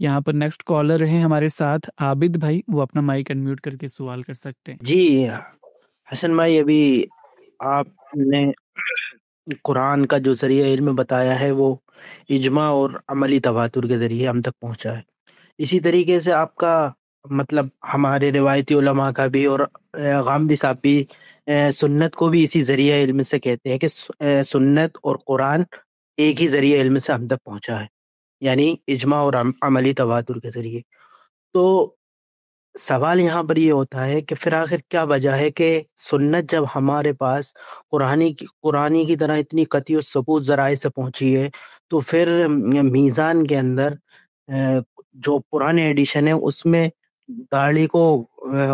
یہاں پر next collar ہیں ہمارے ساتھ عابد بھائی، وہ اپنا مائک انمیوٹ کر کے سوال کر سکتے ہیں۔ جی حسن بھائی، ابھی آپ نے قرآن کا جو ذریعہ علم بتایا ہے وہ اجماع اور عملی تواتر کے ذریعے ہم تک پہنچا ہے۔ اسی طریقے سے آپ کا مطلب ہمارے روایتی علماء کا بھی، اور غامدی صاحب بھی سنت کو بھی اسی ذریعہ علم سے کہتے ہیں کہ سنت اور قرآن ایک ہی ذریعہ علم سے ہم تک پہنچا ہے، یعنی اجماع اور عملی تواتر کے ذریعے۔ تو سوال یہاں پر یہ ہوتا ہے کہ پھر آخر کیا وجہ ہے کہ سنت جب ہمارے پاس قرآنی کی طرح اتنی قطعی و ثبوت ذرائع سے پہنچی ہے، تو پھر میزان کے اندر جو پرانے ایڈیشن ہے اس میں داڑھی کو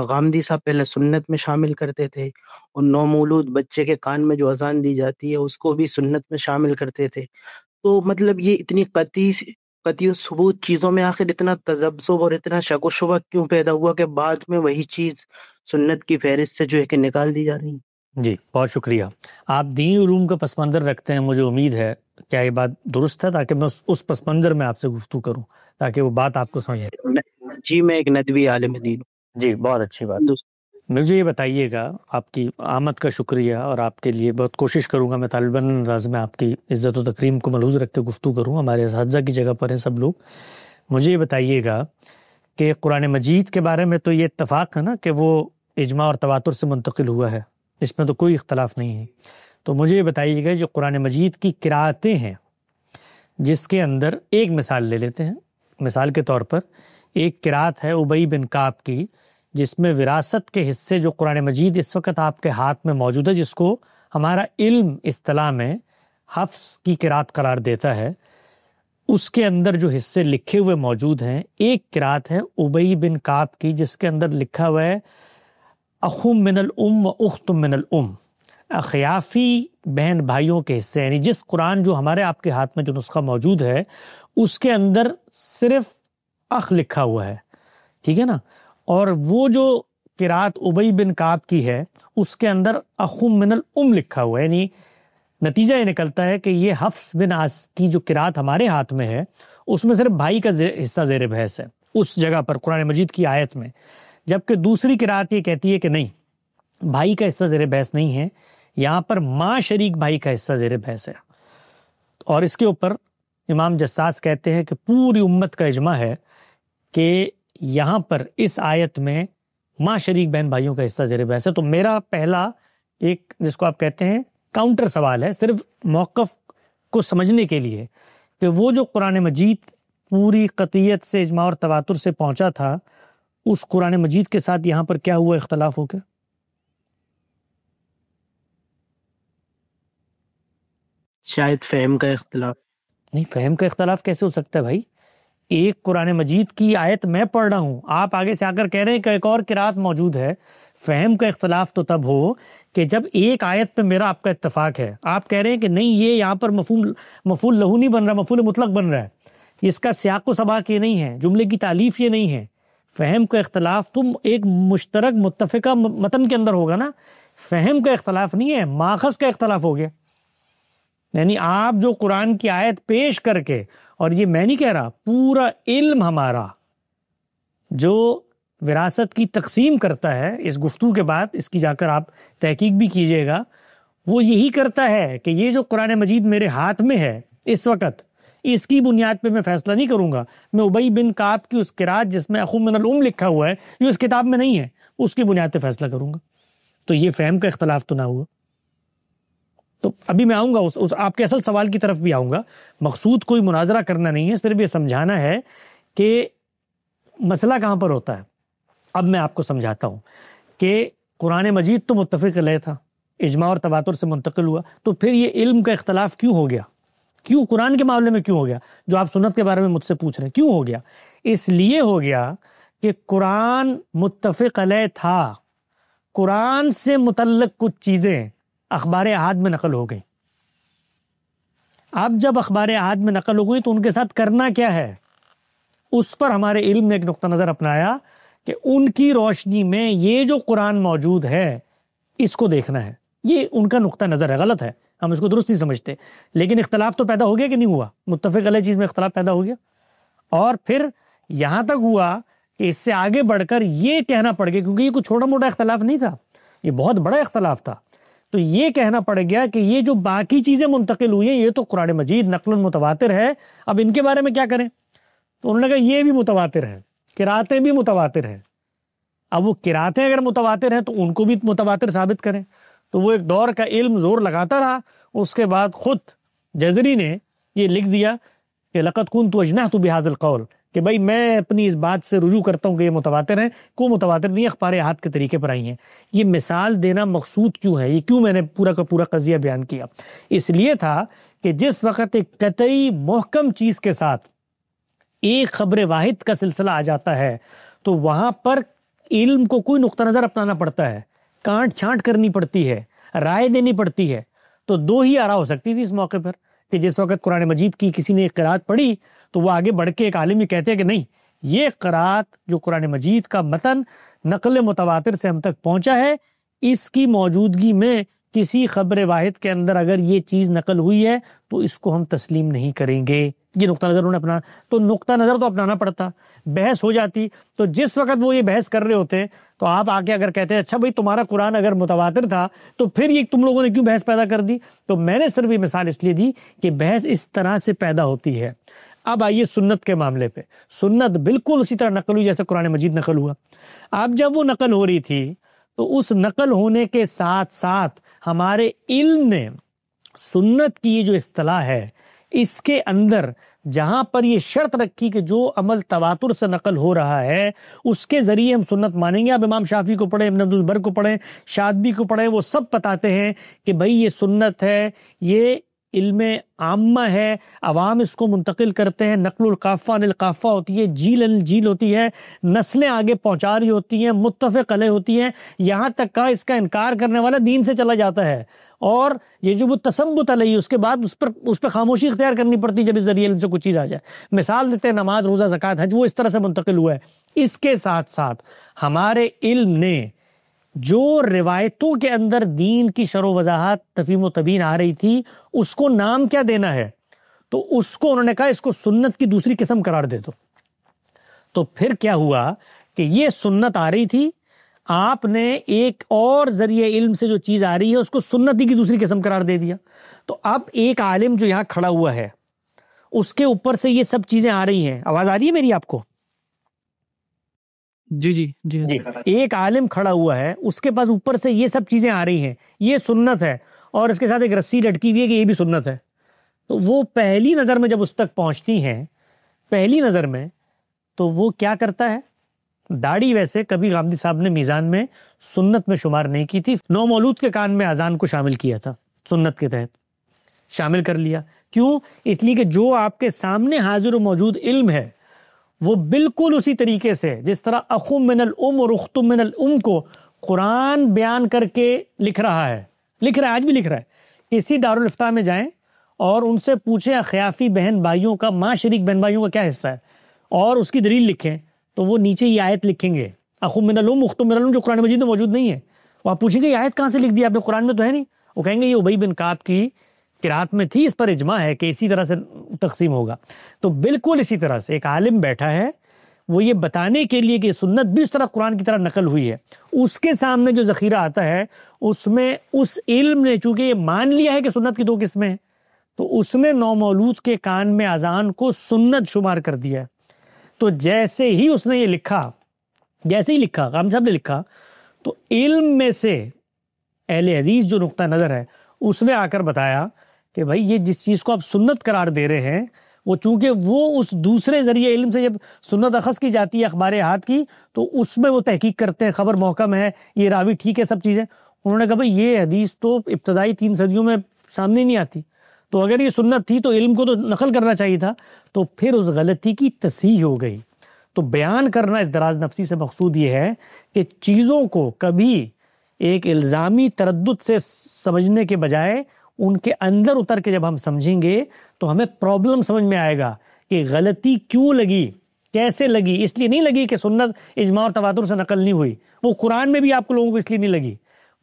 غامدی صاحب پہلے سنت میں شامل کرتے تھے، اور نومولود بچے کے کان میں جو اذان دی جاتی ہے اس کو بھی سنت میں شامل کرتے تھے۔ تو مطلب یہ اتنی قطعی و ثبوت چیزوں میں آخر اتنا تذبذب اور اتنا شک و شبہ کیوں پیدا ہوا کہ بعد میں وہی چیز سنت کی فہرست سے جو ہے کہ نکال دی جا رہی ہے؟ جی بہت شکریہ۔ آپ دینی علوم کا پس منظر رکھتے ہیں، مجھے امید ہے کیا یہ بات درست ہے، تاکہ میں اس پس منظر میں آپ سے گفتگو کروں تاکہ وہ بات آپ کو سمجھ آئے۔ جی میں ایک ندوی عالم دین ہوں۔ جی بہت اچھی بات۔ مجھے یہ بتائیے گا، آپ کی آمد کا شکریہ، اور آپ کے لیے بہت کوشش کروں گا میں طالب علم انداز میں آپ کی عزت و تکریم کو ملحوظ رکھ کے گفتگو کروں، ہمارے اساتذہ کی جگہ پر ہیں سب لوگ۔ مجھے یہ بتائیے گا کہ قرآن مجید کے بارے میں تو یہ اتفاق ہے نا کہ وہ اجماع اور تواتر سے منتقل ہوا ہے، اس میں تو کوئی اختلاف نہیں ہے۔ تو مجھے یہ بتائیے گا جو قرآن مجید کی قراءتیں ہیں، جس کے اندر ایک مثال لے لیتے ہیں، مثال کے طور پر ایک قراءت ہے ابی بن کعب کی، جس میں وراثت کے حصے جو قرآن مجید اس وقت آپ کے ہاتھ میں موجود ہے، جس کو ہمارا علم اصطلاح میں حفظ کی قراءت قرار دیتا ہے، اس کے اندر جو حصے لکھے ہوئے موجود ہیں، ایک قراءت ہے ابی بن کعب کی جس کے اندر لکھا ہوا ہے اخ من الام و اخت من الام، اخیافی بہن بھائیوں کے حصے، یعنی جس قرآن جو ہمارے آپ کے ہاتھ میں جو نسخہ موجود ہے اس کے اندر صرف اخ لکھا ہوا ہے، ٹھیک ہے نا، اور وہ جو قراءت ابی بن کعب کی ہے اس کے اندر اخ من الام لکھا ہوا ہے، یعنی نتیجہ یہ نکلتا ہے کہ یہ حفص بن عاص کی جو قراءت ہمارے ہاتھ میں ہے اس میں صرف بھائی کا حصہ زیر بحث ہے اس جگہ پر قرآن مجید کی آیت میں، جبکہ دوسری قراءت یہ کہتی ہے کہ نہیں، بھائی کا حصہ زیر بحث نہیں ہے، یہاں پر ماں شریک بھائی کا حصہ زیر بحث ہے۔ اور اس کے اوپر امام جساس کہتے ہیں کہ پوری امت کا اجماع ہے کہ یہاں پر اس آیت میں ماں شریک بہن بھائیوں کا حصہ زیر بحث ہے۔ تو میرا پہلا ایک جس کو آپ کہتے ہیں کاؤنٹر سوال ہے، صرف موقف کو سمجھنے کے لیے، کہ وہ جو قرآن مجید پوری قطعیت سے اجماع اور تواتر سے پہنچا تھا، اس قرآن مجید کے ساتھ یہاں پر کیا ہوا، اختلاف ہو گیا؟ شاید فہم کا اختلاف۔ نہیں، فہم کا اختلاف کیسے ہو سکتا ہے بھائی؟ ایک قرآن مجید کی آیت میں پڑھ رہا ہوں، آپ آگے سے آ کر کہہ رہے ہیں کہ ایک اور قرآت موجود ہے۔ فہم کا اختلاف تو تب ہو کہ جب ایک آیت پہ میرا آپ کا اتفاق ہے، آپ کہہ رہے ہیں کہ نہیں یہ یہاں پر مفعول لہو نہیں بن رہا، مفعول مطلق بن رہا ہے، اس کا سیاق و سباق یہ نہیں ہے، جملے کی تالیف یہ نہیں ہے۔ فہم کا اختلاف تم ایک مشترک متفقہ متن کے اندر ہوگا نا، فہم کا اختلاف نہیں ہے، ماخذ کا اختلاف ہو گیا۔ یعنی آپ جو قرآن کی آیت پیش کر کے، اور یہ میں نہیں کہہ رہا، پورا علم ہمارا جو وراثت کی تقسیم کرتا ہے، اس گفتگو کے بعد اس کی جا کر آپ تحقیق بھی کیجئے گا، وہ یہی کرتا ہے کہ یہ جو قرآن مجید میرے ہاتھ میں ہے اس وقت، اس کی بنیاد پہ میں فیصلہ نہیں کروں گا، میں ابی بن کعب کی اس قرات جس میں اخو من الام لکھا ہوا ہے جو اس کتاب میں نہیں ہے اس کی بنیاد پہ فیصلہ کروں گا۔ تو یہ فہم کا اختلاف تو نہ ہوا۔ تو ابھی میں آؤں گا اس آپ کے اصل سوال کی طرف بھی آؤں گا، مقصود کوئی مناظرہ کرنا نہیں ہے، صرف یہ سمجھانا ہے کہ مسئلہ کہاں پر ہوتا ہے۔ اب میں آپ کو سمجھاتا ہوں کہ قرآن مجید تو متفق علیہ تھا، اجماع اور تواتر سے منتقل ہوا، تو پھر یہ علم کا اختلاف کیوں ہو گیا؟ کیوں قرآن کے معاملے میں کیوں ہو گیا؟ جو آپ سنت کے بارے میں مجھ سے پوچھ رہے ہیں کیوں ہو گیا؟ اس لیے ہو گیا کہ قرآن متفق علیہ تھا، قرآن سے متعلق کچھ چیزیں اخبار احاد میں نقل ہو گئی۔ اب جب اخبار احاد میں نقل ہو گئی تو ان کے ساتھ کرنا کیا ہے، اس پر ہمارے علم نے ایک نقطہ نظر اپنایا کہ ان کی روشنی میں یہ جو قرآن موجود ہے اس کو دیکھنا ہے۔ یہ ان کا نقطہ نظر ہے، غلط ہے، ہم اس کو درست نہیں سمجھتے، لیکن اختلاف تو پیدا ہو گیا کہ نہیں ہوا؟ متفق علیہ چیز میں اختلاف پیدا ہو گیا، اور پھر یہاں تک ہوا کہ اس سے آگے بڑھ کر یہ کہنا پڑ گیا، کیونکہ یہ کوئی چھوٹا موٹا اختلاف نہیں تھا، یہ بہت بڑا اختلاف تھا، تو یہ کہنا پڑ گیا کہ یہ جو باقی چیزیں منتقل ہوئی ہیں یہ تو قرآن مجید نقل متواتر ہے، اب ان کے بارے میں کیا کریں؟ تو انہوں نے کہا یہ بھی متواتر ہیں، قراتیں بھی متواتر ہیں، اب وہ قراتیں اگر متواتر ہیں تو ان کو بھی متواتر ثابت کریں۔ تو وہ ایک دور کا علم زور لگاتا رہا، اس کے بعد خود جزری نے یہ لکھ دیا کہ لقد كنت اجنحت بهذا القول، کہ بھائی میں اپنی اس بات سے رجوع کرتا ہوں کہ یہ متواتر ہیں، کوئی متواتر نہیں، اخبار احاد کے طریقے پر آئی ہیں۔ یہ مثال دینا مقصود کیوں ہے، یہ کیوں میں نے پورا کا پورا قضیہ بیان کیا؟ اس لیے تھا کہ جس وقت ایک قطعی محکم چیز کے ساتھ ایک خبر واحد کا سلسلہ آ جاتا ہے تو وہاں پر علم کو کوئی نقطہ نظر اپنانا پڑتا ہے، کانٹ چھانٹ کرنی پڑتی ہے، رائے دینی پڑتی ہے۔ تو دو ہی آراء ہو سکتی تھی اس موقع پر، کہ جس وقت قرآن مجید کی کسی نے ایک قرات پڑھی تو وہ آگے بڑھ کے ایک عالم یہ کہتے ہیں کہ نہیں، یہ قرات جو قرآن مجید کا متن نقل متواتر سے ہم تک پہنچا ہے، اس کی موجودگی میں کسی خبر واحد کے اندر اگر یہ چیز نقل ہوئی ہے تو اس کو ہم تسلیم نہیں کریں گے۔ یہ نقطہ نظر انہوں نے اپنا، تو نقطہ نظر تو اپنانا پڑتا، بحث ہو جاتی۔ تو جس وقت وہ یہ بحث کر رہے ہوتے تو آپ آ کے اگر کہتے ہیں اچھا بھائی تمہارا قرآن اگر متواتر تھا تو پھر یہ تم لوگوں نے کیوں بحث پیدا کر دی؟ تو میں نے صرف یہ مثال اس لیے دی کہ بحث اس طرح سے پیدا ہوتی ہے۔ اب آئیے سنت کے معاملے پہ، سنت بالکل اسی طرح نقل ہوئی جیسے قرآن مجید نقل ہوا۔ اب جب وہ نقل ہو رہی تھی تو اس نقل ہونے کے ساتھ ساتھ ہمارے علم نے سنت کی یہ جو اصطلاح ہے اس کے اندر جہاں پر یہ شرط رکھی کہ جو عمل تواتر سے نقل ہو رہا ہے اس کے ذریعے ہم سنت مانیں گے۔ اب امام شافعی کو پڑھیں، ابن عبد البر کو پڑھیں، شاطبی کو پڑھیں، وہ سب بتاتے ہیں کہ بھائی یہ سنت ہے، یہ علم عامہ ہے، عوام اس کو منتقل کرتے ہیں، نقل القافہ عن القافہ ہوتی ہے، جیل عن الجیل ہوتی ہے، نسلیں آگے پہنچا رہی ہوتی ہیں، متفق علیہ ہوتی ہیں، یہاں تک کہ اس کا انکار کرنے والا دین سے چلا جاتا ہے، اور یہ جو وہ تثبت علیہ اس کے بعد اس پہ خاموشی اختیار کرنی پڑتی جب اس ذریعے علم سے کوئی چیز آ جائے۔ مثال دیتے ہیں نماز، روزہ، زکوٰۃ، حج، وہ اس طرح سے منتقل ہوا ہے۔ اس کے ساتھ ساتھ ہمارے علم نے جو روایتوں کے اندر دین کی شرح و وضاحت، تفہیم و تبیین آ رہی تھی اس کو نام کیا دینا ہے؟ تو اس کو انہوں نے کہا اس کو سنت کی دوسری قسم قرار دے دو۔ تو پھر کیا ہوا کہ یہ سنت آ رہی تھی، آپ نے ایک اور ذریعے علم سے جو چیز آ رہی ہے اس کو سنت کی دوسری قسم قرار دے دیا۔ تو اب ایک عالم جو یہاں کھڑا ہوا ہے اس کے اوپر سے یہ سب چیزیں آ رہی ہیں۔ آواز آ رہی ہے میری آپ کو؟ جی جی جی ایک عالم کھڑا ہوا ہے، اس کے پاس اوپر سے یہ سب چیزیں آ رہی ہیں، یہ سنت ہے، اور اس کے ساتھ ایک رسی لٹکی ہوئی ہے کہ یہ بھی سنت ہے۔ تو وہ پہلی نظر میں جب اس تک پہنچتی ہیں، پہلی نظر میں، تو وہ کیا کرتا ہے؟ داڑھی ویسے کبھی غامدی صاحب نے میزان میں سنت میں شمار نہیں کی تھی، نو مولود کے کان میں اذان کو شامل کیا تھا، سنت کے تحت شامل کر لیا۔ کیوں؟ اس لیے کہ جو آپ کے سامنے حاضر و موجود علم ہے وہ بالکل اسی طریقے سے جس طرح اخم من الام اور اختم من الام کو قرآن بیان کر کے لکھ رہا ہے، آج بھی لکھ رہا ہے۔ کسی دارالافتاء میں جائیں اور ان سے پوچھیں اخیافی بہن بھائیوں کا، ماں شریک بہن بھائیوں کا کیا حصہ ہے، اور اس کی دلیل لکھیں تو وہ نیچے یہ آیت لکھیں گے، اخم من الام اختم من الام، جو قرآن مجید میں موجود نہیں ہے۔ وہ آپ پوچھیں گے یہ آیت کہاں سے لکھ دی آپ نے، قرآن میں تو ہے نہیں۔ وہ کہیں گے یہ ابی بن کعب کی قرات میں تھی، اس پر اجماع ہے کہ اسی طرح سے تقسیم ہوگا۔ تو بالکل اسی طرح سے ایک عالم بیٹھا ہے، وہ یہ بتانے کے لیے کہ سنت بھی اس طرح قرآن کی طرح نقل ہوئی ہے، اس کے سامنے جو ذخیرہ آتا ہے اس میں اس علم نے چونکہ یہ مان لیا ہے کہ سنت کی دو قسمیں ہیں، تو اس نے نو مولود کے کان میں اذان کو سنت شمار کر دیا ہے۔ تو جیسے ہی اس نے یہ لکھا، غام صاحب نے لکھا، تو علم میں سے اہل حدیث جو نقطہ نظر ہے اس نے آ کر بتایا کہ بھائی یہ جس چیز کو آپ سنت قرار دے رہے ہیں وہ چونکہ وہ اس دوسرے ذریعے علم سے جب سنت اخذ کی جاتی ہے اخبار احاد کی، تو اس میں وہ تحقیق کرتے ہیں، خبر محکم ہے، یہ راوی ٹھیک ہے، سب چیزیں۔ انہوں نے کہا بھائی یہ حدیث تو ابتدائی 3 صدیوں میں سامنے نہیں آتی، تو اگر یہ سنت تھی تو علم کو تو نقل کرنا چاہیے تھا۔ تو پھر اس غلطی کی تصحیح ہو گئی۔ تو بیان کرنا اس دراز نفسی سے مقصود یہ ہے کہ چیزوں کو کبھی ایک الزامی تردد سے سمجھنے کے بجائے ان کے اندر اتر کے جب ہم سمجھیں گے تو ہمیں پرابلم سمجھ میں آئے گا کہ غلطی کیوں لگی، کیسے لگی۔ اس لیے نہیں لگی کہ سنت اجماع اور تواتر سے نقل نہیں ہوئی، وہ قرآن میں بھی آپ کو لوگوں کو اس لیے نہیں لگی،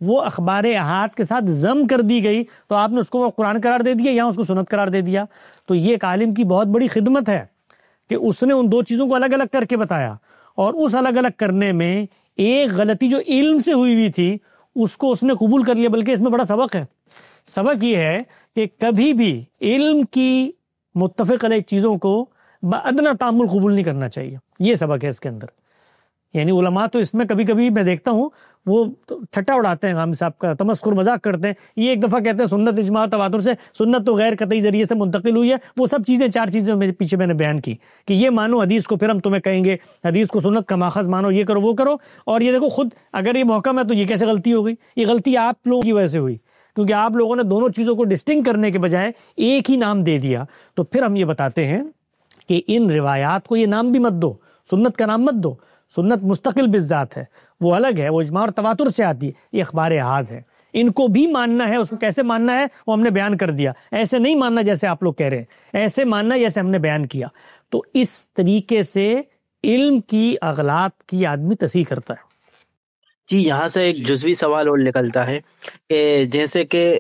وہ اخبار احاد کے ساتھ ضم کر دی گئی، تو آپ نے اس کو قرآن قرار دے دیا، یہاں اس کو سنت قرار دے دیا۔ تو یہ ایک عالم کی بہت بڑی خدمت ہے کہ اس نے ان دو چیزوں کو الگ الگ کر کے بتایا، اور اس الگ الگ کرنے میں ایک غلطی جو علم سے ہوئی ہوئی تھی اس کو اس نے قبول کر لیا، بلکہ اس میں بڑا سبق ہے۔ سبق یہ ہے کہ کبھی بھی علم کی متفق علیہ چیزوں کو بادنیٰ تعامل قبول نہیں کرنا چاہیے، یہ سبق ہے اس کے اندر۔ یعنی علماء تو اس میں کبھی کبھی میں دیکھتا ہوں وہ ٹھٹا اڑاتے ہیں، غامدی صاحب کا تمسخر مذاق کرتے ہیں۔ یہ ایک دفعہ کہتے ہیں سنت اجماع تواتر سے، سنت تو غیر قطعی ذریعے سے منتقل ہوئی ہے، وہ سب چیزیں 4 چیزیں میرے پیچھے میں نے بیان کی کہ یہ مانو حدیث کو، پھر ہم تمہیں کہیں گے حدیث کو سنت کا ماخذ مانو، یہ کرو وہ کرو، اور یہ دیکھو خود اگر یہ محکم ہے تو یہ کیسے غلطی ہو گئی؟ یہ غلطی آپ لوگوں کی وجہ سے ہوئی، کیونکہ آپ لوگوں نے دونوں چیزوں کو ڈسٹنگ کرنے کے بجائے ایک ہی نام دے دیا۔ تو پھر ہم یہ بتاتے ہیں کہ ان روایات کو یہ نام بھی مت دو، سنت کا نام مت دو، سنت مستقل بالذات ہے، وہ الگ ہے، وہ اجماع اور تواتر سے آتی ہے، یہ اخبار احاد ہے، ان کو بھی ماننا ہے۔ اس کو کیسے ماننا ہے وہ ہم نے بیان کر دیا، ایسے نہیں ماننا جیسے آپ لوگ کہہ رہے ہیں، ایسے ماننا جیسے ہم نے بیان کیا۔ تو اس طریقے سے علم کی اغلاط کی آدمی تصحیح کرتا ہے۔ جی، یہاں سے ایک جزوی سوال اور نکلتا ہے کہ جیسے کہ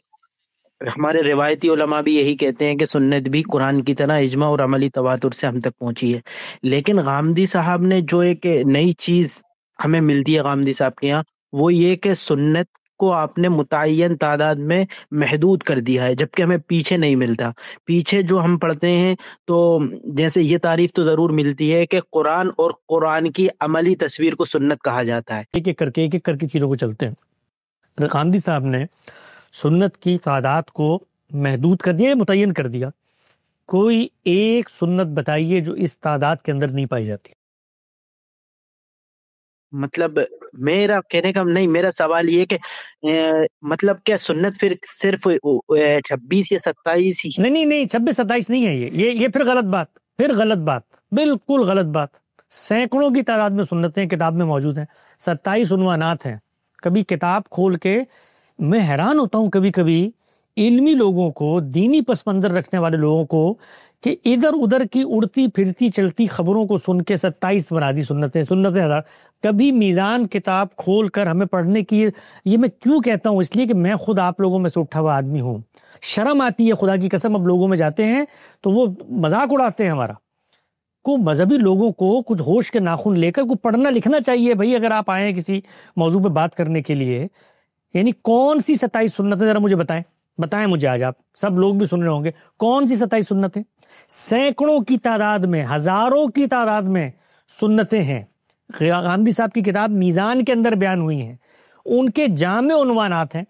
ہمارے روایتی علماء بھی یہی کہتے ہیں کہ سنت بھی قرآن کی طرح اجماع اور عملی تواتر سے ہم تک پہنچی ہے، لیکن غامدی صاحب نے جو ایک نئی چیز ہمیں ملتی ہے غامدی صاحب کے یہاں، وہ یہ کہ سنت کو آپ نے متعین تعداد میں محدود کر دیا ہے، جبکہ ہمیں پیچھے نہیں ملتا۔ پیچھے جو ہم پڑھتے ہیں تو جیسے یہ تعریف تو ضرور ملتی ہے کہ قرآن اور قرآن کی عملی تصویر کو سنت کہا جاتا ہے۔ ایک ایک کر کے چیزوں کو چلتے ہیں۔ غامدی صاحب نے سنت کی تعداد کو محدود کر دیا، متعین کر دیا۔ کوئی ایک سنت بتائیے جو اس تعداد کے اندر نہیں پائی جاتی۔ مطلب میرا کہنے کا نہیں، میرا سوال یہ کہ مطلب کیا سنت پھر صرف 26 یا 27 ہی؟ نہیں 26 27 نہیں ہے، یہ پھر غلط بات، بالکل غلط بات۔ سینکڑوں کی تعداد میں سنتیں کتاب میں موجود ہیں، 27 عنوانات ہیں۔ کبھی کتاب کھول کے میں حیران ہوتا ہوں کبھی کبھی علمی لوگوں کو، دینی پس منظر رکھنے والے لوگوں کو، کہ ادھر ادھر کی اڑتی پھرتی چلتی خبروں کو سن کے 27 بنا دی سنتیں ہزار۔ کبھی میزان کتاب کھول کر ہمیں پڑھنے کی، یہ میں کیوں کہتا ہوں، اس لیے کہ میں خود آپ لوگوں میں سے اٹھا ہوا آدمی ہوں، شرم آتی ہے خدا کی قسم۔ اب لوگوں میں جاتے ہیں تو وہ مذاق اڑاتے ہیں ہمارا۔ کو مذہبی لوگوں کو کچھ ہوش کے ناخن لے کر کو پڑھنا لکھنا چاہیے بھائی، اگر آپ آئے ہیں کسی موضوع پہ بات کرنے کے لیے۔ یعنی کون سی 27 سنتیں ذرا مجھے بتائیں مجھے، آج آپ سب لوگ بھی سن رہے ہوں گے، کون سی 27 سنتیں؟ سینکڑوں کی تعداد میں، ہزاروں کی تعداد میں سنتیں ہیں۔ غامدی صاحب کی کتاب میزان کے اندر بیان ہوئی ہیں، ان کے جامع عنوانات ہیں۔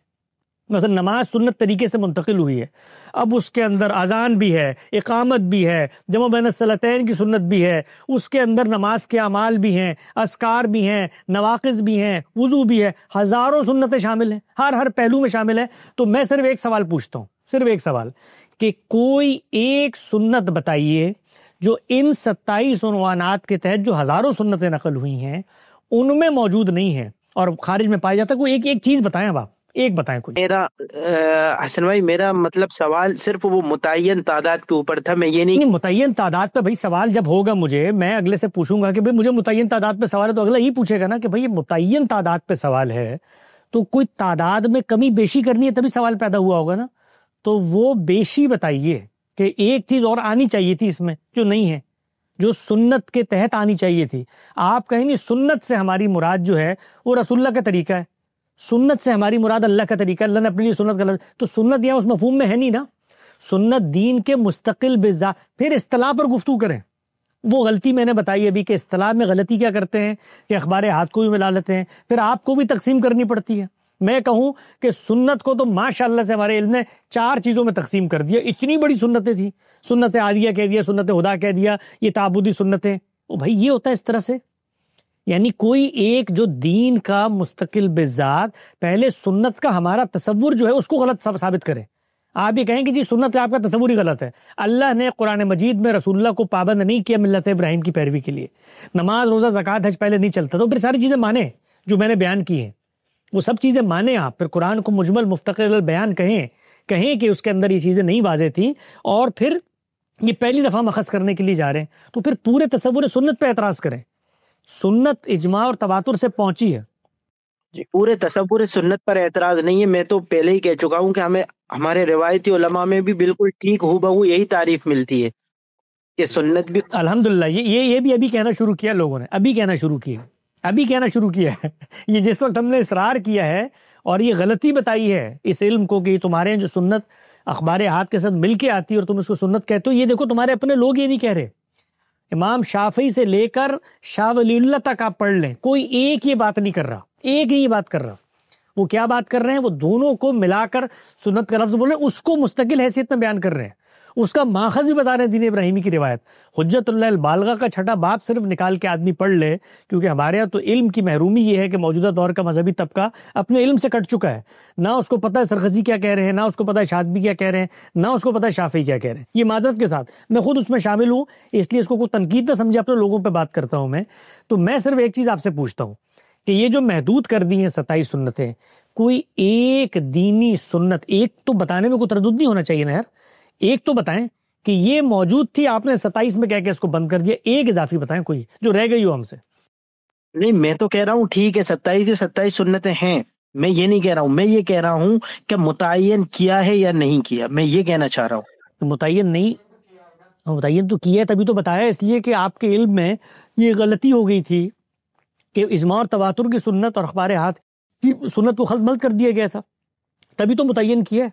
مثلا نماز سنت طریقے سے منتقل ہوئی ہے، اب اس کے اندر اذان بھی ہے، اقامت بھی ہے، جمع بین الصلاتین کی سنت بھی ہے، اس کے اندر نماز کے اعمال بھی ہیں، اذکار بھی ہیں، نواقض بھی ہیں، وضو بھی ہے، ہزاروں سنتیں شامل ہیں، ہر پہلو میں شامل ہے۔ تو میں صرف ایک سوال پوچھتا ہوں، صرف ایک سوال، کہ کوئی ایک سنت بتائیے جو ان 27 عنوانات کے تحت جو ہزاروں سنتیں نقل ہوئی ہیں ان میں موجود نہیں ہے اور خارج میں پایا جاتا ہے۔ کوئی ایک چیز بتائیں، اب آپ ایک بتائیں کوئی۔ میرا حسن بھائی، میرا مطلب سوال صرف وہ متعین تعداد کے اوپر تھا، میں یہ نہیں متعین تعداد پہ بھائی سوال جب ہوگا مجھے، میں اگلے سے پوچھوں گا کہ بھائی مجھے متعین تعداد پہ سوال ہے، تو اگلا ہی پوچھے گا نا کہ بھائی یہ متعین تعداد پہ سوال ہے تو کوئی تعداد میں کمی بیشی کرنی ہے تبھی سوال پیدا ہوا ہوگا نا۔ تو وہ بیشی بتائیے کہ ایک چیز اور آنی چاہیے تھی اس میں جو نہیں ہے، جو سنت کے تحت آنی چاہیے تھی۔ آپ کہیں نہیں سنت سے ہماری مراد جو ہے وہ رسول اللہ کا طریقہ ہے، سنت سے ہماری مراد اللہ کا طریقہ، اللہ نے اپنے لیے سنت کا، تو سنت یہاں اس مفہوم میں ہے نہیں نا۔ سنت دین کے مستقل بذات۔ پھر اصطلاح پر گفتگو کریں، وہ غلطی میں نے بتائی ابھی کہ اصطلاح میں غلطی کیا کرتے ہیں کہ اخبار ہاتھ کو بھی ملا لیتے ہیں، پھر آپ کو بھی تقسیم کرنی پڑتی ہے۔ میں کہوں کہ سنت کو تو ماشاءاللہ سے ہمارے علم نے 4 چیزوں میں تقسیم کر دیا، اتنی بڑی سنتیں تھیں، سنت عادیہ کہہ دیا، سنت خدا کہہ دیا، یہ تعبدی سنتیں۔ او بھائی یہ ہوتا ہے اس طرح سے، یعنی کوئی ایک جو دین کا مستقل بذات، پہلے سنت کا ہمارا تصور جو ہے اس کو غلط ثابت کرے۔ آپ یہ کہیں کہ جی سنت کا آپ کا تصور ہی غلط ہے، اللہ نے قرآن مجید میں رسول اللہ کو پابند نہیں کیا ملت ابراہیم کی پیروی کے لیے، نماز روزہ زکوٰۃ حج پہلے نہیں چلتا، تو پھر ساری چیزیں مانے جو میں نے بیان کی ہیں، وہ سب چیزیں مانے آپ، پھر قرآن کو مجمل مفتقر البیان کہیں کہ اس کے اندر یہ چیزیں نہیں واضح تھیں، اور پھر یہ پہلی دفعہ مخص کرنے کے لیے جا رہے ہیں، تو پھر پورے تصور سنت پہ اعتراض کریں۔ سنت اجماع اور تواتر سے پہنچی ہے۔ جی، پورے تصور سنت پر اعتراض نہیں ہے، میں تو پہلے ہی کہہ چکا ہوں کہ ہمیں ہمارے روایتی علماء میں بھی بالکل ٹھیک ہو بہو یہی تعریف ملتی ہے۔ کہ سنت بھی الحمدللہ یہ بھی ابھی کہنا شروع کیا لوگوں نے، ابھی کہنا شروع کیا ہے یہ جس وقت ہم نے اصرار کیا ہے اور یہ غلطی بتائی ہے اس علم کو کہ تمہارے جو سنت اخبار احاد کے ساتھ مل کے آتی ہے اور تم اس کو سنت کہتے ہو، یہ دیکھو تمہارے اپنے لوگ یہ نہیں کہہ رہے. امام شافعی سے لے کر شاہ ولی اللہ تک آپ پڑھ لیں، کوئی ایک یہ بات نہیں کر رہا، ایک ہی بات کر رہا. وہ کیا بات کر رہے ہیں؟ وہ دونوں کو ملا کر سنت کا لفظ بول رہے ہیں، اس کو مستقل حیثیت میں بیان کر رہے ہیں، اس کا ماخذ بھی بتا رہے ہیں دین ابراہیمی کی روایت. حجت اللہ البالغہ کا چھٹا باب صرف نکال کے آدمی پڑھ لے، کیونکہ ہمارے یہاں تو علم کی محرومی یہ ہے کہ موجودہ دور کا مذہبی طبقہ اپنے علم سے کٹ چکا ہے، نہ اس کو پتہ ہے سرخزی کیا کہہ رہے ہیں، نہ اس کو پتہ ہے شاطبی کیا کہہ رہے ہیں، نہ اس کو پتہ ہے شافعی کیا کہہ رہے ہیں. یہ معذرت کے ساتھ میں خود اس میں شامل ہوں، اس لیے اس کو کوئی تنقید نہ سمجھے، اپنے لوگوں پہ بات کرتا ہوں میں. تو میں صرف ایک چیز آپ سے پوچھتا ہوں کہ یہ جو محدود کر دی ہیں 27 سنتیں، کوئی ایک دینی سنت، ایک تو بتانے میں کوئی تردد نہیں ہونا چاہیے نا یار، ایک تو بتائیں کہ یہ موجود تھی، آپ نے 27 میں کہہ کے اس کو بند کر دیا، ایک اضافی بتائیں کوئی جو رہ گئی ہو ہم سے. نہیں، میں تو کہہ رہا ہوں ٹھیک ہے 27 کی 27 سنتیں ہیں، میں یہ نہیں کہہ رہا ہوں، میں یہ کہہ رہا ہوں کہ متعین کیا ہے یا نہیں کیا، میں یہ کہنا چاہ رہا ہوں. متعین تو کیا ہے، تبھی تو بتایا، اس لیے کہ آپ کے علم میں یہ غلطی ہو گئی تھی کہ اجماع اور تواتر کی سنت اور اخبار احاد کی سنت کو خلط ملط کر دیا گیا تھا، تبھی تو متعین کیا ہے.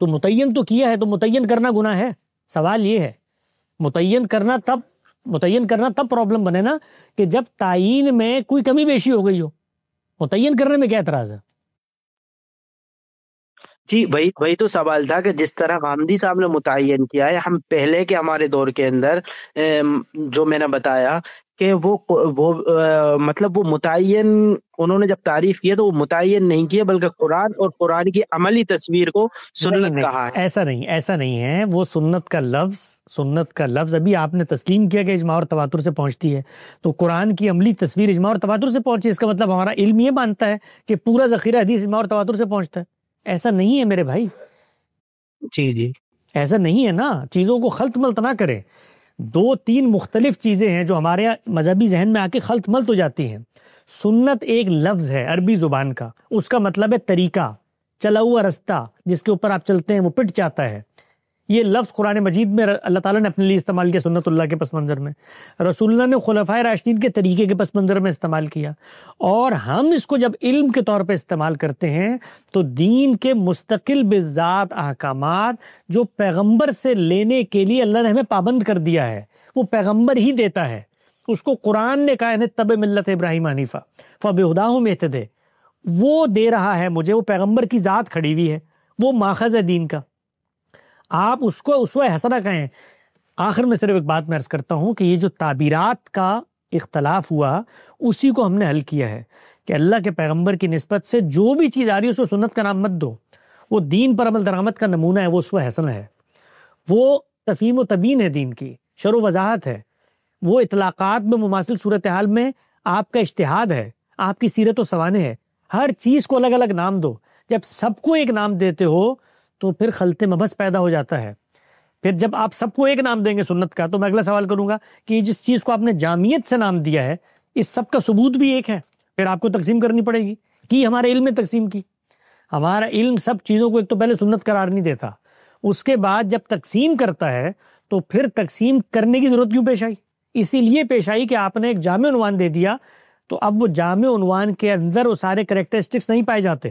تو متعین تو کیا ہے، تو متعین کرنا گناہ ہے. سوال یہ ہے متعین کرنا تب پرابلم بنے نا کہ جب تعین میں کوئی کمی بیشی ہو گئی ہو. متعین کرنے میں کیا اعتراض ہے؟ جی وہی تو سوال تھا کہ جس طرح غامدی صاحب نے متعین کیا ہے، ہم پہلے کے ہمارے دور کے اندر جو میں نے بتایا کہ وہ مطلب وہ متعین انہوں نے جب تعریف کیا تو وہ متعین نہیں کیا بلکہ قرآن اور قرآن کی عملی تصویر کو سنت کہا ہے. ایسا نہیں ہے. وہ سنت کا لفظ ابھی آپ نے تسلیم کیا کہ اجماع اور تواتر سے پہنچتی ہے، تو قرآن کی عملی تصویر اجماع اور تواتر سے پہنچی، اس کا مطلب ہمارا علم یہ مانتا ہے کہ پورا ذخیرہ حدیث اجماع اور تواتر سے پہنچتا ہے. ایسا نہیں ہے میرے بھائی، جی ایسا نہیں ہے نا. چیزوں کو خلط ملط نہ کریں. 2-3 مختلف چیزیں ہیں جو ہمارے مذہبی ذہن میں آ کے خلط ملط ہو جاتی ہیں. سنت ایک لفظ ہے عربی زبان کا، اس کا مطلب ہے طریقہ، چلا ہوا رستہ جس کے اوپر آپ چلتے ہیں وہ پٹ جاتا ہے. یہ لفظ قرآن مجید میں اللہ تعالیٰ نے اپنے لیے استعمال کیا سنت اللہ کے پس منظر میں، رسول اللہ نے خلفائے راشدین کے طریقے کے پس منظر میں استعمال کیا، اور ہم اس کو جب علم کے طور پہ استعمال کرتے ہیں تو دین کے مستقل بذات احکامات جو پیغمبر سے لینے کے لیے اللہ نے ہمیں پابند کر دیا ہے، وہ پیغمبر ہی دیتا ہے. اس کو قرآن نے کہا ہے تب ملت ابراہیم حنیفہ فبہداہم اہتدی، وہ دے رہا ہے مجھے، وہ پیغمبر کی ذات کھڑی ہوئی ہے، وہ ماخذ ہے دین کا. آپ اس کو اسوہ حسنہ کہیں. آخر میں صرف ایک بات میں عرض کرتا ہوں کہ یہ جو تعبیرات کا اختلاف ہوا اسی کو ہم نے حل کیا ہے کہ اللہ کے پیغمبر کی نسبت سے جو بھی چیز آ رہی ہے اس کو سنت کا نام مت دو. وہ دین پر عمل درآمد کا نمونہ ہے، وہ اسوہ حسنہ ہے، وہ تفہیم و تبیین ہے، دین کی شرح و وضاحت ہے، وہ اطلاقات میں مماثل صورتحال میں آپ کا اجتہاد ہے، آپ کی سیرت و سوانح ہے. ہر چیز کو الگ الگ نام دو. جب سب کو ایک نام دیتے ہو تو پھر خلط مبحث پیدا ہو جاتا ہے. پھر جب آپ سب کو ایک نام دیں گے سنت کا، تو میں اگلا سوال کروں گا کہ جس چیز کو آپ نے جامعیت سے نام دیا ہے اس سب کا ثبوت بھی ایک ہے، پھر آپ کو تقسیم کرنی پڑے گی. کی ہمارے علم میں تقسیم کی، ہمارا علم سب چیزوں کو ایک تو پہلے سنت قرار نہیں دیتا، اس کے بعد جب تقسیم کرتا ہے تو پھر تقسیم کرنے کی ضرورت کیوں پیش آئی؟ اسی لیے پیش آئی کہ آپ نے ایک جامع عنوان دے دیا، تو اب وہ جامع عنوان کے اندر وہ سارے کریکٹرسٹکس نہیں پائے جاتے،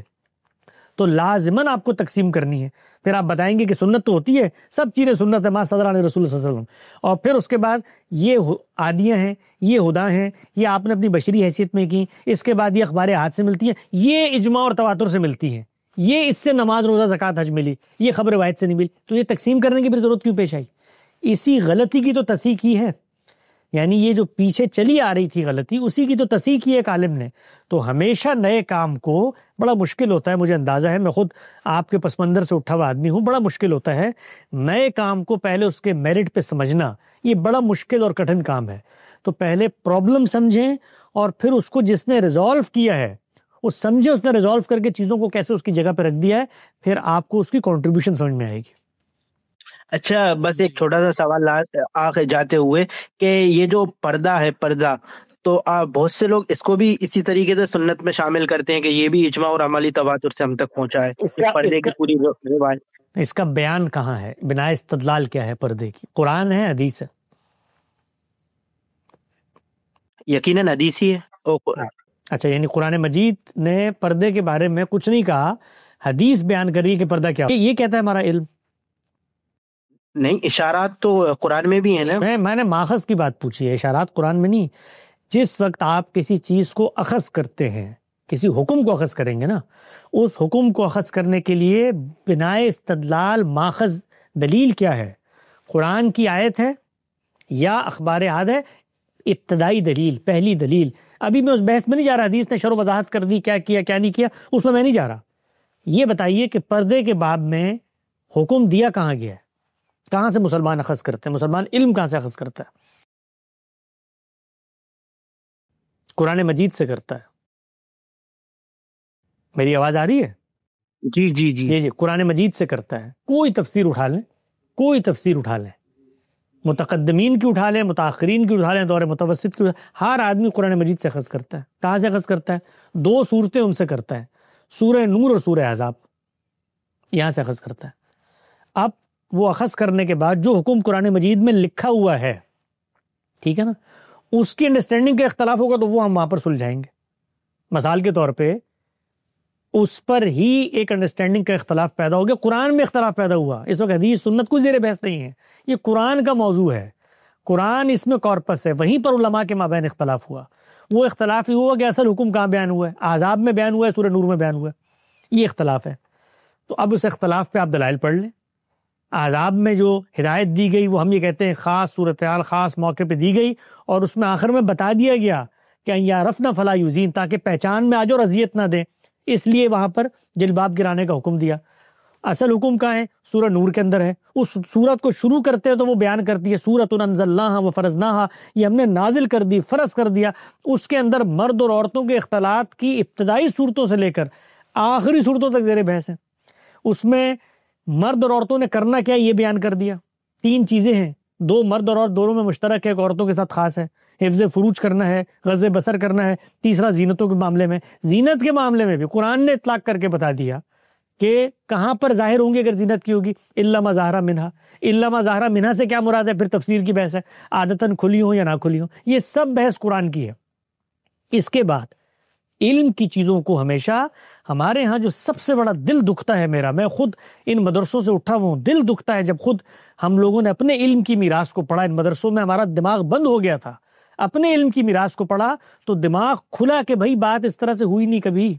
تو لازماً آپ کو تقسیم کرنی ہے. پھر آپ بتائیں گے کہ سنت تو ہوتی ہے، سب چیزیں سنت ہے، ما صدر عن رسول صلی اللہ علیہ وسلم، اور پھر اس کے بعد یہ عادیہ ہیں، یہ ہدا ہیں، یہ آپ نے اپنی بشری حیثیت میں کی، اس کے بعد یہ اخبار احاد سے ملتی ہیں، یہ اجماع اور تواتر سے ملتی ہیں، یہ اس سے نماز روزہ زکوٰۃ حج ملی، یہ خبر روایت سے نہیں ملی. تو یہ تقسیم کرنے کی پھر ضرورت کیوں پیش آئی؟ اسی غلطی کی تو تصحیح کی ہے، یعنی یہ جو پیچھے چلی آ رہی تھی غلطی، اسی کی تو تصحیح کی ہے ایک عالم نے. تو ہمیشہ نئے کام کو بڑا مشکل ہوتا ہے، مجھے اندازہ ہے، میں خود آپ کے پس منظر سے اٹھا ہوا آدمی ہوں، بڑا مشکل ہوتا ہے نئے کام کو پہلے اس کے میرٹ پہ سمجھنا، یہ بڑا مشکل اور کٹھن کام ہے. تو پہلے پرابلم سمجھیں اور پھر اس کو جس نے ریزالو کیا ہے وہ سمجھے، اس نے ریزالو کر کے چیزوں کو کیسے اس کی جگہ پہ رکھ دیا ہے، پھر آپ کو اس کی کنٹریبیوشن سمجھ میں آئے گی. اچھا، بس ایک چھوٹا سا سوال آگے جاتے ہوئے کہ یہ جو پردہ ہے، پردہ تو بہت سے لوگ اس کو بھی اسی طریقے سے سنت میں شامل کرتے ہیں کہ یہ بھی اجماع اور عملی تواتر سے ہم تک پہنچا ہے. پردے کی پوری روایت، اس کا بیان کہاں ہے؟ بنا استدلال کیا ہے پردے کی؟ قرآن ہے، حدیث ہے. یقیناً حدیث ہی ہے. اچھا، یعنی قرآن مجید نے پردے کے بارے میں کچھ نہیں کہا، حدیث بیان کر رہی ہے کہ پردہ کیا. یہ کہتا ہے ہمارا علم. نہیں، اشارات تو قرآن میں بھی ہیں نا. میں نے ماخذ کی بات پوچھی ہے، اشارات قرآن میں نہیں. جس وقت آپ کسی چیز کو اخذ کرتے ہیں، کسی حکم کو اخذ کریں گے نا، اس حکم کو اخذ کرنے کے لیے بنائے استدلال ماخذ دلیل کیا ہے؟ قرآن کی آیت ہے یا اخبار احاد ہے؟ ابتدائی دلیل، پہلی دلیل. ابھی میں اس بحث میں نہیں جا رہا، حدیث نے شرح وضاحت کر دی کیا کیا کیا نہیں کیا، اس میں نہیں جا رہا. یہ بتائیے کہ پردے کے باب میں حکم دیا کہاں گیا ہے؟ کہاں سے مسلمان اخذ کرتے ہیں؟ مسلمان علم کہاں سے اخذ کرتا ہے؟ قرآن مجید سے کرتا ہے. میری آواز آ رہی ہے؟ جی جی جی جی قرآن مجید سے کرتا ہے. کوئی تفسیر اٹھا لیں، کوئی تفسیر اٹھا لیں، متقدمین کی اٹھا لیں، متاخرین کی اٹھا لیں، دور متوسط کی، ہر آدمی قرآن مجید سے اخذ کرتا ہے. کہاں سے اخذ کرتا ہے؟ 2 صورتیں ان سے کرتا ہے، سورہ نور اور سورہ احزاب، یہاں سے اخذ کرتا ہے. اب وہ اخذ کرنے کے بعد جو حکم قرآن مجید میں لکھا ہوا ہے، ٹھیک ہے نا، اس کی انڈرسٹینڈنگ کا اختلاف ہوگا تو وہ ہم وہاں پر سلجھائیں گے. مثال کے طور پہ اس پر ہی ایک انڈرسٹینڈنگ کا اختلاف پیدا ہو گیا. قرآن میں اختلاف پیدا ہوا، اس وقت حدیث سنت کوئی زیر بحث نہیں ہے، یہ قرآن کا موضوع ہے، قرآن اس میں کارپس ہے. وہیں پر علماء کے مابین اختلاف ہوا. وہ اختلاف ہی ہوا کہ اصل حکم کہاں بیان ہوا ہے، احزاب میں بیان ہوا ہے، سورہ نور میں بیان ہوا ہے، یہ اختلاف ہے. تو اب اس اختلاف پہ آپ دلائل پڑھ لیں. احزاب میں جو ہدایت دی گئی وہ ہم یہ کہتے ہیں خاص صورتحال خاص موقع پہ دی گئی، اور اس میں آخر میں بتا دیا گیا کہ یا رفنا فلا یوزین، تاکہ پہچان میں آج اور اذیت نہ دیں، اس لیے وہاں پر جلباب گرانے کا حکم دیا. اصل حکم کہاں ہے؟ سورہ نور کے اندر ہے. اس سورت کو شروع کرتے ہیں تو وہ بیان کرتی ہے سورۃ انزلناہا وفرضناہا، یہ ہم نے نازل کر دی، فرض کر دیا. اس کے اندر مرد اور عورتوں کے اختلاط کی ابتدائی صورتوں سے لے کر آخری صورتوں تک زیر بحث ہے. اس میں مرد اور عورتوں نے کرنا کیا یہ بیان کر دیا. 3 چیزیں ہیں، 2 مرد اور عورت دونوں میں مشترک ہے، ایک عورتوں کے ساتھ خاص ہے. حفظ فروج کرنا ہے، غض بصر کرنا ہے. تیسرا زینتوں کے معاملے میں، زینت کے معاملے میں بھی قرآن نے اطلاق کر کے بتا دیا کہ کہاں پر ظاہر ہوں گی اگر زینت کی ہوگی. الا ما ظاہر منہا، الا ما ظاہر منہا سے کیا مراد ہے؟ پھر تفسیر کی بحث ہے، عادتاً کھلی ہوں یا نہ کھلی ہوں، یہ سب بحث قرآن کی ہے. اس کے بعد علم کی چیزوں کو ہمیشہ ہمارے ہاں جو سب سے بڑا دل دکھتا ہے میرا، میں خود ان مدرسوں سے اٹھا ہوں، دل دکھتا ہے جب خود ہم لوگوں نے اپنے علم کی میراث کو پڑھا. ان مدرسوں میں ہمارا دماغ بند ہو گیا تھا، اپنے علم کی میراث کو پڑھا تو دماغ کھلا کہ بھائی بات اس طرح سے ہوئی نہیں کبھی.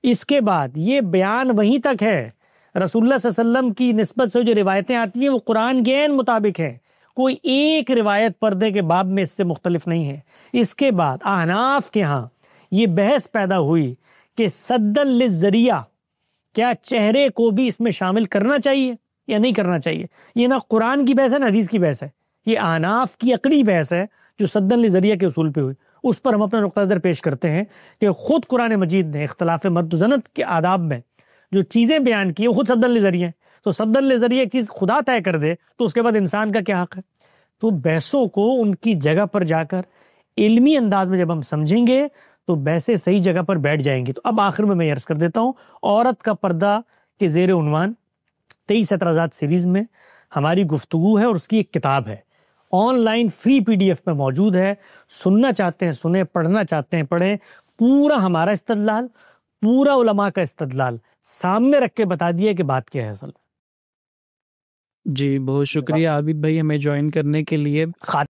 اس کے بعد یہ بیان وہیں تک ہے، رسول اللہ صلی اللہ علیہ وسلم کی نسبت سے جو روایتیں آتی ہیں وہ قرآن کے عین مطابق ہیں، کوئی ایک روایت پردے کے باب میں اس سے مختلف نہیں ہے. اس کے بعد احناف کے ہاں یہ بحث پیدا ہوئی کہ سدًا للذریعہ، کیا چہرے کو بھی اس میں شامل کرنا چاہیے یا نہیں کرنا چاہیے. یہ نہ قرآن کی بحث ہے نہ حدیث کی بحث ہے، یہ احناف کی عقلی بحث ہے جو سدًا للذریعہ کے اصول پہ ہوئی. اس پر ہم اپنا نقطہ نظر پیش کرتے ہیں کہ خود قرآن مجید نے اختلاف مرد و زنت کے آداب میں جو چیزیں بیان کی وہ خود سدًا للذریعہ ہیں. تو سدًا للذریعہ کی خدا طے کر دے تو اس کے بعد انسان کا کیا حق ہے. تو بحثوں کو ان کی جگہ پر جا کر علمی انداز میں جب ہم سمجھیں گے تو بحثیں صحیح جگہ پر بیٹھ جائیں گی. تو اب آخر میں عرض کر دیتا ہوں، عورت کا پردہ کے زیر عنوان 23 اعتراضات سیریز میں ہماری گفتگو ہے اور اس کی ایک کتاب ہے، آن لائن فری PDF میں موجود ہے. سننا چاہتے ہیں سنیں، پڑھنا چاہتے ہیں پڑھیں. پورا ہمارا استدلال، پورا علماء کا استدلال سامنے رکھ کے بتا دیا کہ بات کیا ہے اصل. جی بہت شکریہ عابد بھائی ہمیں جوائن کرنے کے لیے.